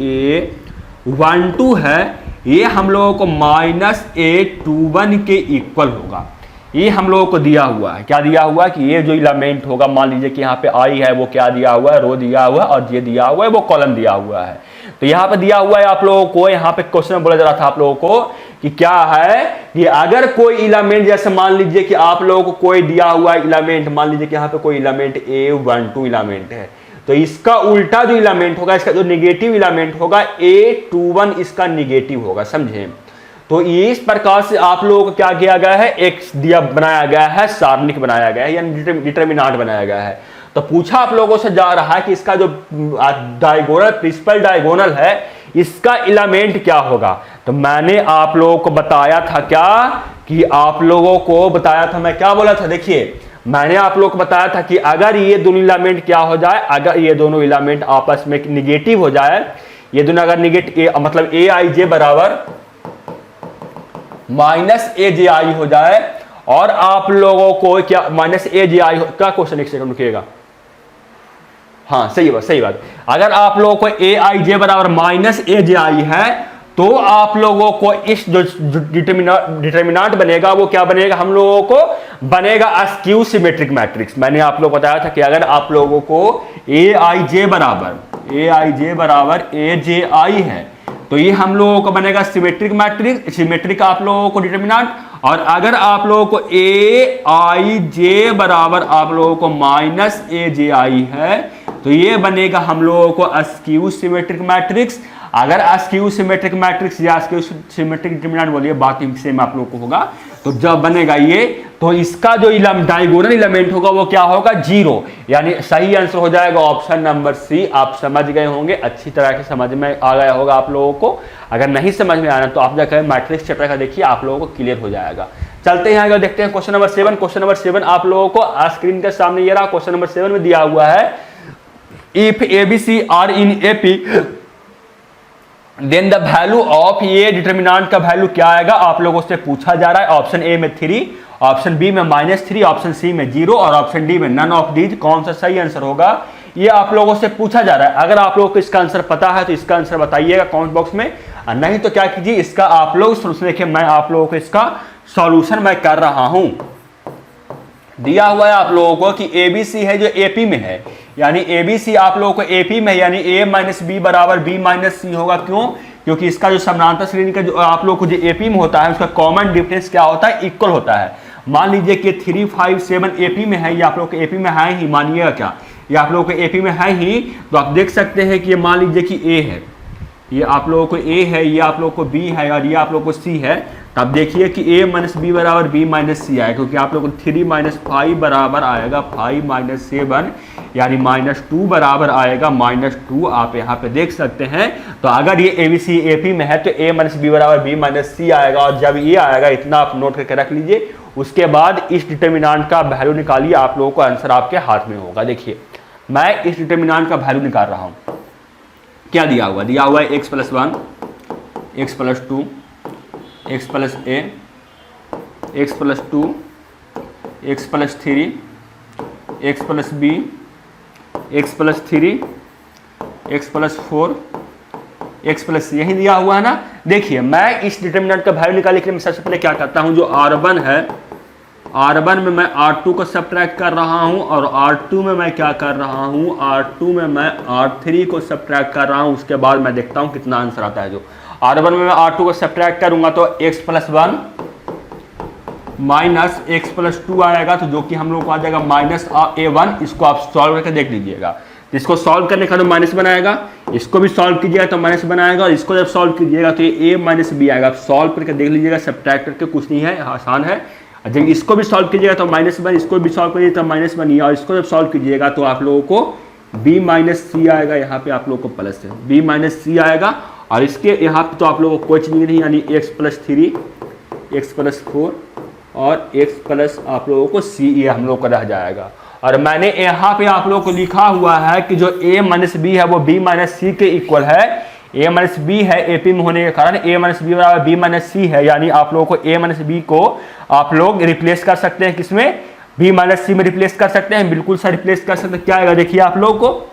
A12 है, ये हम लोगों को माइनस A21 के इक्वल होगा। ये हम लोगों को दिया हुआ है, क्या दिया हुआ है कि ये जो एलिमेंट होगा, मान लीजिए कि यहाँ पे आई है, वो क्या दिया हुआ है, रो दिया हुआ है, और ये दिया हुआ है वो कॉलम दिया हुआ है। तो यहाँ पे दिया हुआ है आप लोगों को, यहाँ पे क्वेश्चन में बोला जा रहा था आप लोगों को कि क्या है कि अगर कोई एलिमेंट, जैसे मान लीजिए कि आप लोगों को कोई दिया हुआ एलिमेंट, मान लीजिए कि यहाँ पे कोई एलिमेंट A12 एलिमेंट है, तो इसका उल्टा जो एलिमेंट होगा, इसका जो नेगेटिव एलिमेंट होगा A21, इसका नेगेटिव होगा, समझे। तो इस प्रकार से आप लोगों को क्या किया गया है, एक दिया बनाया गया है, सारणिक बनाया गया है, यानी डिटरमिनेंट बनाया गया है। तो पूछा आप लोगों से जा रहा है कि इसका जो डायगोनल, प्रिंसिपल डायगोनल है, इसका एलिमेंट क्या होगा। तो मैंने आप लोगों को बताया था क्या, कि आप लोगों को बताया था, मैं क्या बोला था, देखिए मैंने आप लोग को बताया था कि अगर ये दोनों एलिमेंट क्या हो जाए, अगर ये दोनों एलिमेंट आपस में निगेटिव हो जाए, ये दोनों अगर निगेटिव, मतलब ए आई जे बराबर माइनस ए जे आई हो जाए, और आप लोगों को क्या माइनस ए जे आई का क्वेश्चन, एक सेकंड रुकिएगा, हाँ सही बात, सही बात। अगर आप लोगों को ए आई जे बराबर माइनस ए जे आई है, तो आप लोगों को इस जो डिटरमिनेंट बनेगा वो क्या बनेगा, हम लोगों को बनेगा स्क्यू सिमेट्रिक मैट्रिक्स। मैंने आप लोग को बताया था कि अगर आप लोगों को ए आई जे बराबर ए आई जे बराबर ए जे आई है, तो ये हम लोगों को बनेगा सिमेट्रिक मैट्रिक्स, सिमेट्रिक आप लोगों को डिटर्मिनेंट। और अगर आप लोगों को ए आई जे बराबर आप लोगों को माइनस ए जे आई है, तो ये बनेगा हम लोगों को अस्क्यू सिमेट्रिक मैट्रिक्स। अगर अस्क्यू सिमेट्रिक मैट्रिक्स या अस्क्यू सिमेट्रिक डिटर्मिनेंट बोलिए, बात सेम आप लोगों को होगा। तो जब बनेगा ये, तो इसका जो डायगोनल एलिमेंट होगा वो क्या होगा, 0, यानी सही आंसर हो जाएगा ऑप्शन नंबर सी। आप समझ गए होंगे, अच्छी तरह से समझ में आ गया होगा आप लोगों को। अगर नहीं समझ में आना तो आप जाकर मैट्रिक्स चैप्टर का देखिए, आप लोगों को क्लियर हो जाएगा। चलते हैं आगे, देखते हैं क्वेश्चन नंबर 7। क्वेश्चन नंबर 7 आप लोगों को स्क्रीन के सामने ये रहा। क्वेश्चन नंबर 7 में दिया हुआ है, if ABC are in AP then the value of ये डिटर्मिनेंट का वैल्यू क्या आएगा, आप लोगों से पूछा जा रहा है। ऑप्शन ए में 3, ऑप्शन बी में -3, ऑप्शन सी में 0 और ऑप्शन डी में नन ऑफ दीज। कौन सा सही आंसर होगा, ये आप लोगों से पूछा जा रहा है। अगर आप लोगों को इसका आंसर पता है तो इसका आंसर बताइएगा कमेंट बॉक्स में, और नहीं तो क्या कीजिए, इसका आप लोग सोल्यूशन देखिए, मैं आप लोगों को इसका सॉल्यूशन मैं कर रहा हूं। दिया हुआ है आप लोगों को कि एबीसी है जो एपी में है, यानी एबीसी आप लोगों को एपी में, यानी ए माइनस बी बराबर बी माइनस सी होगा। क्यों, क्योंकि इसका जो समानांतर श्रेणी का जो आप लोग को जो एपी में होता है उसका कॉमन डिफरेंस क्या होता है, इक्वल होता है। मान लीजिए कि 3, 5, 7 एपी में है, ये आप लोग को एपी में है ही, मानिएगा क्या, ये आप लोगों को एपी में है ही। तो आप देख सकते हैं कि ये मान लीजिए कि ए है, ये आप लोगों को ए है, ये आप लोगों को बी है और ये आप लोगों को सी है। तो आप देखिए कि ए माइनस बी बराबर बी माइनस सी आएगा, क्योंकि आप लोगों को 3 - 5 बराबर आएगा 5 - 7, यानी -2 बराबर आएगा -2। आप यहाँ पे देख सकते हैं। तो अगर ये एबीसी एपी में है तो ए माइनस बी बराबर बी माइनस सी आएगा, और जब ये आएगा, इतना आप नोट करके रख लीजिए। उसके बाद इस डिटर्मिनेंट का वैल्यू निकालिए, आप लोगों को आंसर आपके हाथ में होगा। देखिए मैं इस डिटर्मिनेंट का वैल्यू निकाल रहा हूँ। क्या दिया हुआ, दिया हुआ है x + 1, x + 2, x + a, x + 2, x + 3, x + b, x + 3, x + 4, x + यही दिया हुआ है ना। देखिए मैं इस डिटर्मिनेंट का वैल्यू निकालने के लिए मैं सबसे पहले क्या करता हूं, जो R1 है, R1 में मैं R2 को सब्ट्रैक्ट कर रहा हूं, और R2 में मैं क्या कर रहा हूं, R2 में मैं R3 को सब्ट्रैक्ट कर रहा हूं। उसके बाद मैं देखता हूं कितना आंसर आता है। जो R1 में मैं R2 को सब्ट्रैक्ट करूंगा तो x + 1 माइनस x + 2 आएगा, तो जो कि हम लोग को आ जाएगा -a1। इसको आप सॉल्व करके देख लीजिएगा। इसको सॉल्व करने का तो -1 आएगा, इसको भी सॉल्व कीजिएगा तो -1 आएगा, और इसको जब सॉल्व कीजिएगा तो ये a - b आएगा। आप सॉल्व करके देख लीजिएगा, सब्ट्रैक्ट करके, कुछ नहीं है, आसान है। जब इसको भी सॉल्व कीजिएगा तो -1, इसको भी सॉल्व कीजिए तो -1, और इसको जब सॉल्व कीजिएगा तो आप लोगों को b - c आएगा। यहाँ पे आप लोगों को प्लस है, b - c आएगा। और इसके यहाँ पे तो आप लोगों को कोई चीज़ नहीं, यानी x + 3, x + 4 और x + आप लोगों को c, ये हम लोग का रह जाएगा। और मैंने यहाँ पे आप लोगों को लिखा हुआ है कि जो a - b है वो b - c के इक्वल है। a - b है एपी में होने के कारण, a - b बराबर b - c है, यानी आप लोगों को a - b को आप लोग रिप्लेस कर सकते हैं, किसमें, b - c में रिप्लेस कर सकते हैं, बिल्कुल सा रिप्लेस कर सकते हैं। क्या आएगा, देखिए आप लोगों को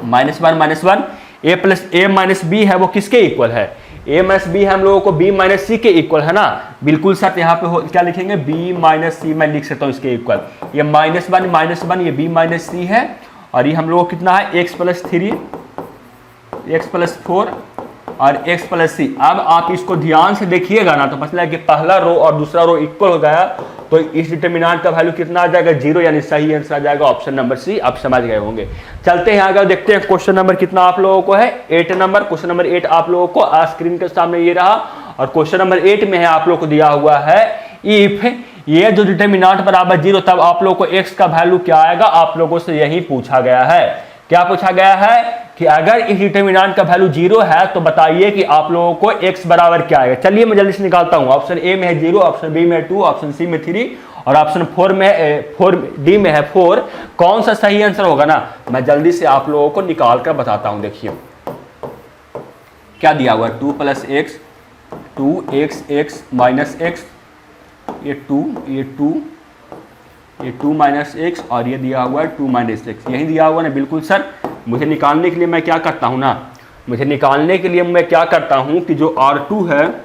-1 -1, a - b है वो किसके इक्वल है, a - b है हम लोगों को b - c के इक्वल है ना। बिल्कुल सर, यहाँ पे क्या लिखेंगे, b - c मैं लिख सकता हूँ इसके इक्वल। ये -1 ये b - c है, और ये हम लोगों को कितना है, x + 3, x + 4 और x + c। अब आप इसको ध्यान से देखिएगा ना, तो मतलब कि पहला रो और दूसरा रो इक्वल हो गया, तो इस डिटर्मिनेंट का वैल्यू कितना आ जाएगा, 0, यानी सही आंसर आ जाएगा ऑप्शन नंबर सी। आप समझ गए होंगे। चलते हैं आगे, देखते हैं क्वेश्चन नंबर कितना आप लोगों को है, 8 नंबर। क्वेश्चन नंबर 8 आप लोगों को स्क्रीन के सामने ये रहा, और क्वेश्चन नंबर 8 में है आप लोग को दिया हुआ है, इफ ये जो डिटर्मिनेंट बराबर 0, तब आप लोग को x का वैल्यू क्या आएगा। आप लोगों से यही पूछा गया है। क्या पूछा गया है कि अगर इस डिटर्मिनेंट का वैल्यू 0 है तो बताइए कि आप लोगों को x बराबर क्या आएगा। चलिए मैं जल्दी से निकालता हूं। ऑप्शन ए में है 0, ऑप्शन बी में है 2, ऑप्शन सी में 3 और ऑप्शन 4 डी में है 4। कौन सा सही आंसर होगा ना, मैं जल्दी से आप लोगों को निकाल कर बताता हूं। देखिए क्या दिया हुआ है, 2 + x, 2x - x, ये 2 - x, और ये दिया हुआ है 2 - x। यही दिया हुआ ना, बिल्कुल सर। मुझे निकालने के लिए मैं क्या करता हूँ ना, मुझे निकालने के लिए मैं क्या करता हूँ कि जो R2 है,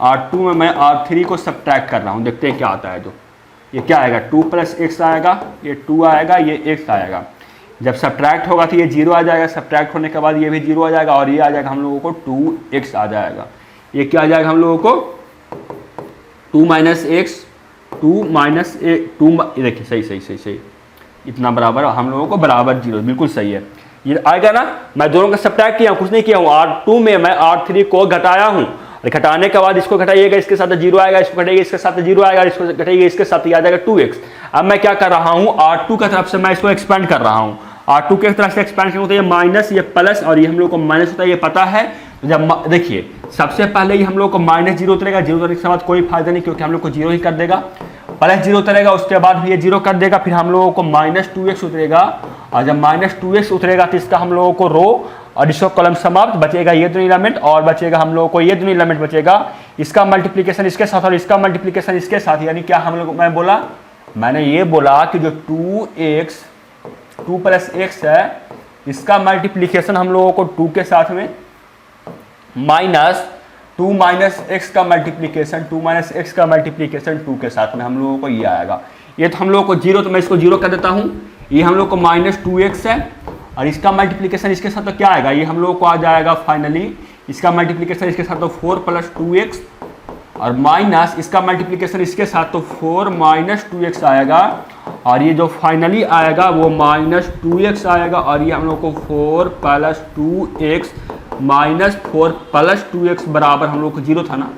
R2 में मैं R3 को सब्ट्रैक्ट कर रहा हूँ। देखते हैं क्या आता है। जो ये क्या आएगा, 2 + x आएगा, ये 2 आएगा, ये x आएगा। जब सब्ट्रैक्ट होगा तो ये 0 आ जाएगा, सब्ट्रैक्ट होने के बाद ये भी 0 आ जाएगा और ये आ जाएगा हम लोगों को 2x आ जाएगा। ये क्या आ जाएगा हम लोगों को 2 माइनस एक्स, 2 माइनस ए 2, देखिए सही सही सही सही, इतना बराबर हम लोगों को बराबर 0, बिल्कुल सही है। ये आएगा ना, मैं दोनों का सब्ट्रैक्ट किया हूँ, कुछ नहीं किया हूँ। R2 में मैं R3 को घटाया हूँ, घटाने के बाद इसको घटाइएगा, इसके साथ 0 आएगा, इसको घटाइएगा, इसके साथ 0 आएगा, इसको घटाइएगा, इसके साथ आ जाएगा 2x। अब मैं क्या कर रहा हूँ, R2 की तरफ से मैं इसको एक्सपेंड कर रहा हूँ, R2 की तरफ से एक्सपेंड करूँ तो ये माइनस, ये प्लस और ये हम लोग को माइनस होता है, ये पता है। तो जब देखिए सबसे पहले ही हम लोग को माइनस 0 उतरेगा, 0 उतरने के बाद कोई फायदा नहीं क्योंकि हम लोग को 0 ही कर देगा, प्लस 0 उतरेगा, उसके बाद भी ये 0 कर देगा, फिर हम लोगों को माइनस 2x उतरेगा, और जब माइनस 2x उतरेगा तो इसका हम लोगों को रो और इसको कॉलम समाप्त, बचेगा ये दोनों एलिमेंट और बचेगा हम लोगों को ये दोनों एलिमेंट बचेगा, इसका मल्टीप्लिकेशन इसके साथ और इसका मल्टीप्लिकेशन इसके साथ। यानी क्या हम लोग, मैं बोला, मैंने ये बोला कि जो 2x 2 प्लस x है इसका मल्टीप्लिकेशन हम लोगों को 2 के साथ में, माइनस 2 माइनस एक्स का मल्टीप्लिकेशन, 2 माइनस एक्स का मल्टीप्लिकेशन 2 के साथ में हम लोगों को ये आएगा। ये तो हम लोगों को 0, तो मैं इसको 0 कर देता हूँ। ये हम लोग को माइनस 2x है और इसका मल्टीप्लिकेशन इसके साथ तो क्या आएगा, ये हम लोगों को आ जाएगा फाइनली, इसका मल्टीप्लिकेशन इसके साथ तो 4 प्लस 2x और माइनस इसका मल्टीप्लिकेशन इसके साथ तो 4 माइनस 2x आएगा, और ये जो फाइनली आएगा वो माइनस 2x आएगा, और ये हम लोग को 4 plus 2x minus 4 plus 2x बराबर हम लोग को 0 था ना,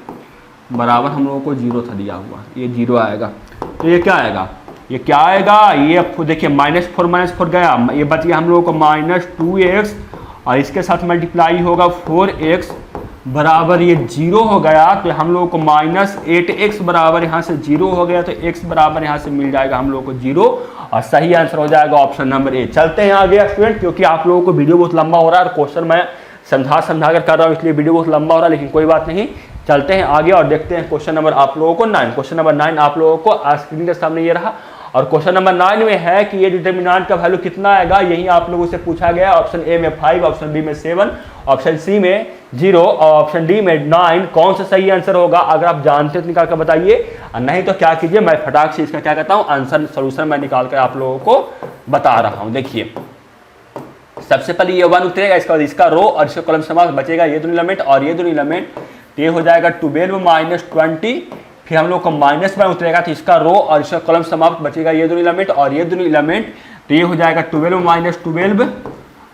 बराबर हम लोगों को 0 था दिया हुआ, ये 0 आएगा। तो ये क्या आएगा, ये क्या आएगा, ये देखिए माइनस 4 गया, ये बच गया हम लोगों को माइनस 2x और इसके साथ मल्टीप्लाई होगा 4x बराबर ये 0 हो गया, तो हम लोगों को माइनस 8x बराबर यहाँ से 0 हो गया, तो x बराबर यहाँ से मिल जाएगा हम लोगों को 0 और सही आंसर हो जाएगा ऑप्शन नंबर ए। चलते हैं आगे स्टूडेंट, क्योंकि आप लोगों को वीडियो बहुत लंबा हो रहा है और क्वेश्चन मैं समझा कर कर रहा हूँ, इसलिए वीडियो बहुत लंबा हो रहा है, लेकिन कोई बात नहीं। चलते हैं आगे और देखते हैं क्वेश्चन नंबर आप लोगों को 9। क्वेश्चन नंबर 9 आप लोगों को स्क्रीन के सामने ये रहा, और क्वेश्चन नंबर 9 में है कि ये डिटरमिनेंट का वैल्यू कितना आएगा, यही आप लोगों से पूछा गया। ऑप्शन ए में 5, ऑप्शन बी में 7, ऑप्शन सी में 0 और ऑप्शन डी में 9, कौन सा सही आंसर होगा? अगर आप जानते हो तो निकाल कर बताइए, और नहीं तो क्या कीजिए, मैं फटाक से इसका क्या कहता हूँ आंसर सोल्यूशन मैं निकाल कर आप लोगों को बता रहा हूँ। देखिए सबसे पहले ये 1 उतरेगा, इसका बाद इसका रो और इसका कॉलम समाप्त, बचेगा ये दोनों एलिमेंट और ये दोनों एलिमेंट, तो ये हो जाएगा 12 माइनस 20, फिर हम लोग को माइनस 1 उतरेगा तो इसका रो और इसका कॉलम समाप्त, बचेगा ये दोनों एलिमेंट और ये दोनों एलिमेंट, तो ये हो जाएगा 12 माइनस 12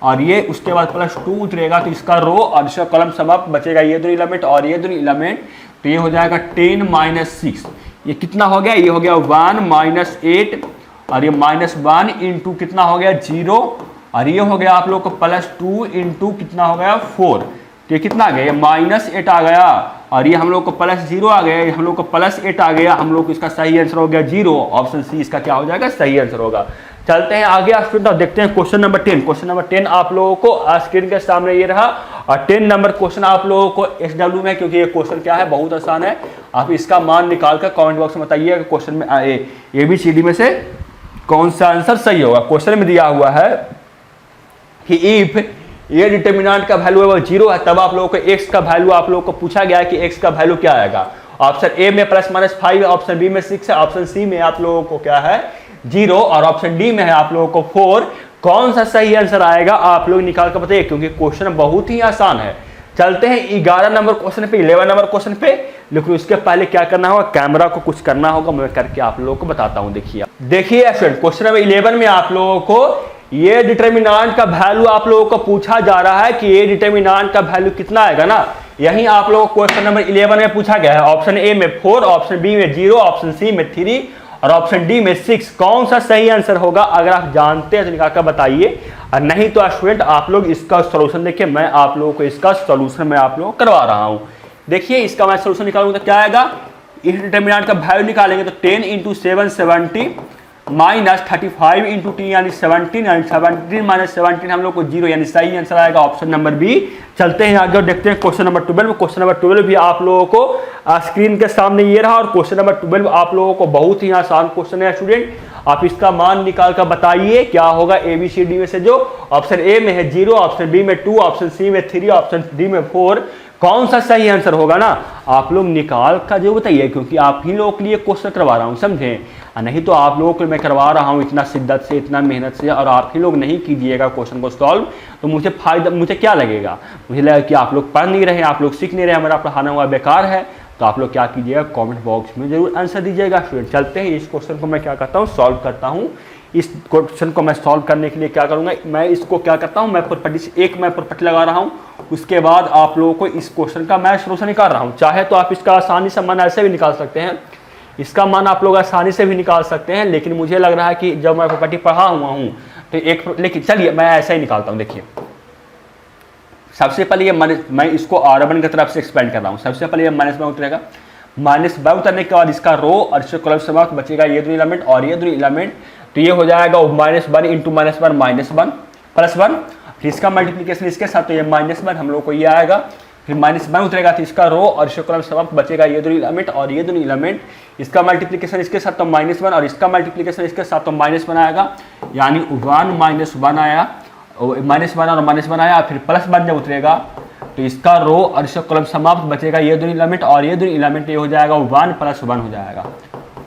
और ये उसके बाद प्लस 2 उतरेगा तो इसका रो और इसका कॉलम समाप्त, बचेगा ये दोनों एलिमेंट और ये दोनों एलिमेंट, तो ये हो जाएगा 10 माइनस 6। ये कितना हो गया? ये हो गया 1 माइनस 8 और ये माइनस 1 इंटू कितना हो गया 0, और ये हो गया आप लोग को प्लस 2 इंटू कितना हो गया 4, तो ये कितना आ गया? ये माइनस 8 आ गया और ये हम लोग को प्लस 0 आ गया, ये हम लोग को प्लस 8 आ गया, हम लोग को इसका सही आंसर हो गया 0। ऑप्शन सी इसका क्या हो जाएगा? सही आंसर होगा। चलते हैं आगे स्टूडेंट और देखते हैं क्वेश्चन नंबर 10। क्वेश्चन नंबर 10 आप लोगों को स्क्रीन के सामने ये रहा, और 10 नंबर क्वेश्चन आप लोगों को SW में, क्योंकि ये क्वेश्चन क्या है बहुत आसान है, आप इसका मान निकाल कर कमेंट बॉक्स में बताइए कि क्वेश्चन में ABCD में से कौन सा आंसर सही होगा। क्वेश्चन में दिया हुआ है कि इफ ये डिटरमिनेंट का वैल्यू है वो 0 है, तब आप लोगों को x का वैल्यू आप लोगों को पूछा गया है कि x का वैल्यू क्या आएगा। ऑप्शन ए में प्लस माइनस 5 है, ऑप्शन बी में 6 है, ऑप्शन सी में आप लोगों को क्या है 0 और ऑप्शन डी में है आप लोगों को 4। कौन सा सही आंसर आएगा आप लोग निकाल कर बताइए, क्योंकि क्वेश्चन बहुत ही आसान है। चलते हैं 11 नंबर क्वेश्चन पे, 11 नंबर क्वेश्चन पे, लेकिन उसके पहले क्या करना होगा, कैमरा को कुछ करना होगा, मैं करके आप लोगों को बताता हूँ। देखिए स्टूडेंट क्वेश्चन नंबर 11 में आप लोगों को ये डिटरमिनेंट का वैल्यू आप लोगों को पूछा जा रहा है कि ये डिटरमिनेंट का वैल्यू कितना आएगा ना, यही आप लोगों को क्वेश्चन नंबर 11 में पूछा गया है। ऑप्शन ए में 4, ऑप्शन बी में 0, ऑप्शन सी में 3 और ऑप्शन डी में 6। कौन सा सही आंसर होगा? अगर आप जानते हैं तो निकाल कर बताइए, और नहीं तो स्टूडेंट आप लोग इसका सॉल्यूशन देखिए, मैं आप लोगों को इसका सॉल्यूशन मैं आप लोगों को करवा रहा हूं। देखिए इसका मैं सॉल्यूशन निकालूंगा तो क्या आएगा, इस डिटरमिनेंट का वैल्यू निकालेंगे तो 10 इंटू 7 70 माइनस 35 इंटू टी यानी 17, यानी 17 माइनस 17 हम लोग को 0, यानी सही आंसर आएगा ऑप्शन नंबर बी। चलते हैं आगे और देखते हैं क्वेश्चन नंबर 12। क्वेश्चन नंबर 12 भी आप लोगों को स्क्रीन के सामने ये रहा, और क्वेश्चन नंबर 12 आप लोगों को बहुत ही आसान क्वेश्चन है स्टूडेंट, आप इसका मान निकाल कर बताइए क्या होगा ABCD में से। जो ऑप्शन ए में है 0, ऑप्शन बी में 2, ऑप्शन सी में 3, ऑप्शन डी में 4, कौन सा सही आंसर होगा ना आप लोग निकाल का जो बताइए, क्योंकि आप ही लोगों के लिए क्वेश्चन करवा रहा हूँ, समझे। नहीं तो आप लोगों को मैं करवा रहा हूँ इतना शिद्दत से, इतना मेहनत से, और आप ही लोग नहीं कीजिएगा क्वेश्चन को सॉल्व, तो मुझे फायदा, मुझे क्या लगेगा, मुझे लगेगा कि आप लोग पढ़ नहीं रहे, आप लोग सीख नहीं रहे, हमारा पढ़ाना हुआ बेकार है। तो आप लोग क्या कीजिएगा, कमेंट बॉक्स में जरूर आंसर दीजिएगा। स्टूडेंट चलते हैं, इस क्वेश्चन को मैं क्या करता हूँ, सॉल्व करता हूँ। इस क्वेश्चन को मैं सॉल्व करने के लिए क्या करूँगा, मैं इसको क्या करता हूँ, मैं प्रॉपर्टी एक मैं प्रॉपर्टी लगा रहा हूँ, उसके बाद आप लोगों को इस क्वेश्चन का मैं सोल्यूशन निकाल रहा हूँ। चाहे तो आप इसका आसानी से मान ऐसे भी निकाल सकते हैं, इसका मान आप लोग आसानी से भी निकाल सकते हैं, लेकिन मुझे लग रहा है कि जब मैं प्रॉपर्टी पढ़ा हुआ हूँ तो एक, लेकिन चलिए मैं ऐसा ही निकालता हूँ। देखिए सबसे पहले ये मैं इसको R1 की तरफ से एक्सपेंड कर रहा हूँ। सबसे पहले ये माइनस में उतरेगा, माइनस बाय उतरने के बाद इसका रो और इसके कॉलम से बाद बचेगा ये दोनों एलिमेंट और ये दोनों एलिमेंट, तो ये हो जाएगा -1 इंटू -1 -1 +1, फिर इसका मल्टीप्लीकेशन इसके साथ, तो ये -1 हम लोग को ये आएगा, फिर -1 उतरेगा तो इसका रो और इसके कॉलम से बाद बचेगा ये दोनों एलिमेंट और ये दोनों एलिमेंट, इसका मल्टीप्लीकेशन इसके साथ तो -1 और इसका मल्टीप्लीकेशन इसके साथ तो -1 आएगा, यानी 1 -1 आया, -1 और -1 आया, फिर +1 जब उतरेगा तो इसका रो और इसका कॉलम समाप्त, बचेगा ये दोनों एलिमेंट और ये दोनों एलिमेंट, ये हो जाएगा 1 + 1 हो जाएगा,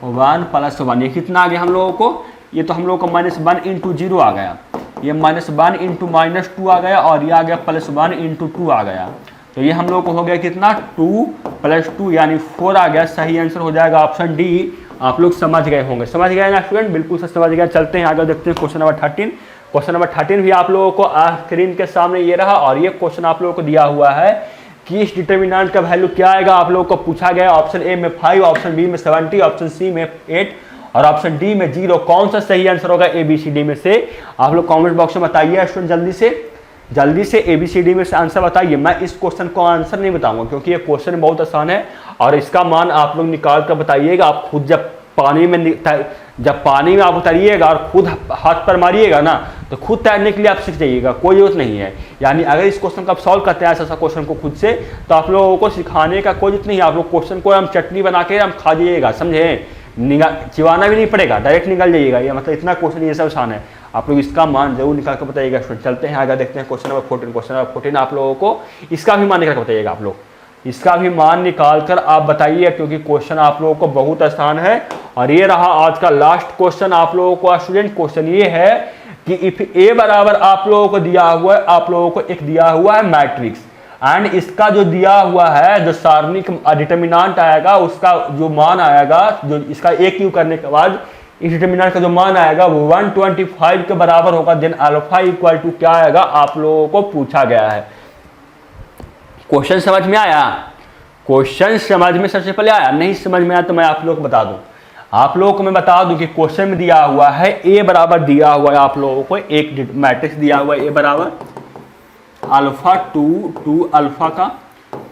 1 + 1। ये कितना आ गया हम लोगों को, ये तो हम लोगों को -1 × 0 आ गया, ये -1 × -2 आ गया, और ये आ गया +1 × 2 आ गया, तो ये हम लोग को हो गया कितना 2 + 2 यानी 4 आ गया। सही आंसर हो जाएगा ऑप्शन डी। आप लोग समझ गए होंगे, समझ गए ना स्टूडेंट, बिल्कुल से समझ गए। चलते हैं आगे, देखते हैं क्वेश्चन नंबर 13। क्वेश्चन नंबर 13 भी आप लोगों को स्क्रीन के सामने ये रहा, और ये क्वेश्चन आप लोगों को दिया हुआ है कि इस डिटरमिनेंट का वैल्यू क्या आएगा। आप लोगों को पूछा गया ऑप्शन ए में 5, ऑप्शन बी में 70, ऑप्शन सी में 8 और ऑप्शन डी में 0, कौन सा सही आंसर होगा ABCD में से। आप लोग कमेंट बॉक्स में बताइए स्टूडेंट, जल्दी से ABCD में से आंसर बताइए। मैं इस क्वेश्चन को आंसर नहीं बताऊंगा क्योंकि ये क्वेश्चन बहुत आसान है, और इसका मान आप लोग निकाल कर बताइएगा। आप खुद जब पानी में आप उतरिएगा और खुद हाथ पर मारिएगा ना, तो खुद तैरने के लिए आप सीख जाइएगा, कोई जरूरत नहीं है। यानी अगर इस क्वेश्चन को आप सॉल्व करते हैं ऐसा क्वेश्चन को खुद से, तो आप लोगों को सिखाने का कोई जरूरत नहीं है। आप लोग क्वेश्चन को हम चटनी बना के हम खा जाइएगा, समझे, चिवाना भी नहीं पड़ेगा, डायरेक्ट निकल जाइएगा। ये मतलब इतना क्वेश्चन ये सब आसान है। आप लोग इसका मान जरूर निकाल कर बताइएगा स्टूडेंट। चलते हैं आगे, देखते हैं क्वेश्चन नंबर 14। क्वेश्चन नंबर 14 आप लोगों को इसका भी मान निकाल कर बताइएगा। आप लोग इसका भी मान निकाल कर आप बताइए, क्योंकि क्वेश्चन आप लोगों को बहुत आसान है। और ये रहा आज का लास्ट क्वेश्चन आप लोगों को स्टूडेंट। क्वेश्चन ये है कि इफ ए बराबर आप लोगों को दिया हुआ है, आप लोगों को एक दिया हुआ है मैट्रिक्स, एंड इसका जो दिया हुआ है जो सारणिक डिटरमिनेंट आएगा, उसका जो मान आएगा, जो इसका एक क्यू करने के बाद इस डिटरमिनेंट का जो मान आएगा वो 125 के बराबर होगा, देन अल्फा इक्वल टू क्या आएगा, आप लोगों को पूछा गया है। क्वेश्चन समझ में आया? क्वेश्चन समझ में सबसे पहले आया, नहीं समझ में आया तो मैं आप लोगों को बता दूं। आप लोगों को मैं बता दूं कि क्वेश्चन में दिया हुआ है ए बराबर दिया हुआ है, आप लोगों को एक मैट्रिक्स दिया हुआ है ए बराबर अल्फा 2 अल्फा का।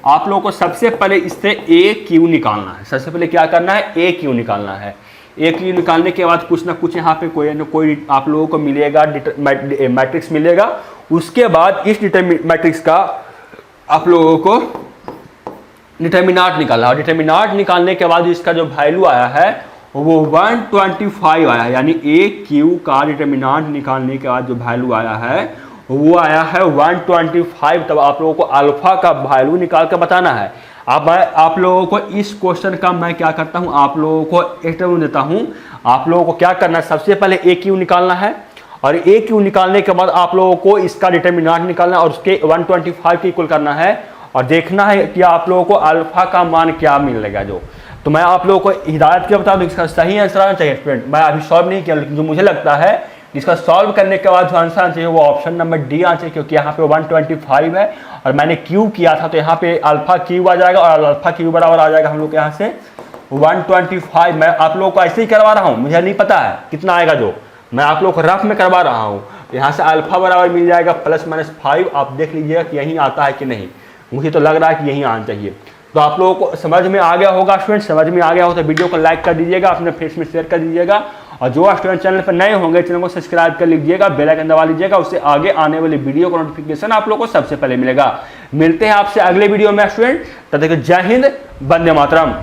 आप लोगों को सबसे पहले इससे ए क्यू निकालना है। सबसे पहले क्या करना है, ए क्यू निकालना है। ए क्यू निकालने के बाद कुछ ना कुछ यहाँ पे कोई ना कोई आप लोगों को मिलेगा, मैट्रिक्स मिलेगा। उसके बाद इस मैट्रिक्स का आप लोगों को डिटरमिनेंट निकालना है। डिटरमिनेंट निकालने के बाद इसका जो वैल्यू आया है वो 125 आया है, यानी ए क्यू का डिटरमिनेंट निकालने के बाद जो वैल्यू आया है वो आया है 125। तब आप लोगों को अल्फा का वैल्यू निकाल कर बताना है। अब मैं आप लोगों को इस क्वेश्चन का मैं क्या करता हूं, आप लोगों को एक टर्म देता हूं। आप लोगों को क्या करना है, सबसे पहले ए क्यू निकालना है, और ए क्यू निकालने के बाद आप लोगों को इसका डिटरमिनेंट निकालना है और उसके 125 के इक्वल करना है, और देखना है कि आप लोगों को अल्फा का मान क्या मिलेगा। जो तो मैं आप लोगों को हिदायत क्या बता दूं, इसका सही आंसर आना चाहिए स्टूडेंट। मैं अभी सॉल्व नहीं किया, लेकिन जो मुझे लगता है इसका सॉल्व करने के बाद जो आंसर आना चाहिए वो ऑप्शन नंबर डी आना चाहिए, क्योंकि यहाँ पे 125 है और मैंने क्यू किया था, तो यहाँ पे अल्फा क्यू आ जाएगा और अल्फा क्यू बराबर आ जाएगा हम लोग यहाँ से 125। मैं आप लोगों को ऐसे ही करवा रहा हूँ, मुझे नहीं पता है कितना आएगा, जो मैं आप लोग को रफ में करवा रहा हूँ। यहाँ से अल्फा बराबर मिल जाएगा +-5। आप देख लीजिएगा कि यही आता है कि नहीं, मुझे तो लग रहा है कि यही आना चाहिए। तो आप लोगों को समझ में आ गया होगा स्टूडेंट। समझ में आ गया हो तो वीडियो को लाइक कर दीजिएगा, अपने फ्रेंड्स में शेयर कर दीजिएगा, और जो स्टूडेंट चैनल पर नए होंगे चैनल को सब्सक्राइब कर लीजिएगा, बेल आइकन दबा लीजिएगा, उससे आगे आने वाली वीडियो का नोटिफिकेशन आप लोगों को सबसे पहले मिलेगा। मिलते हैं आपसे अगले वीडियो में स्टूडेंट, तब तक जय हिंद, वंदे मातरम।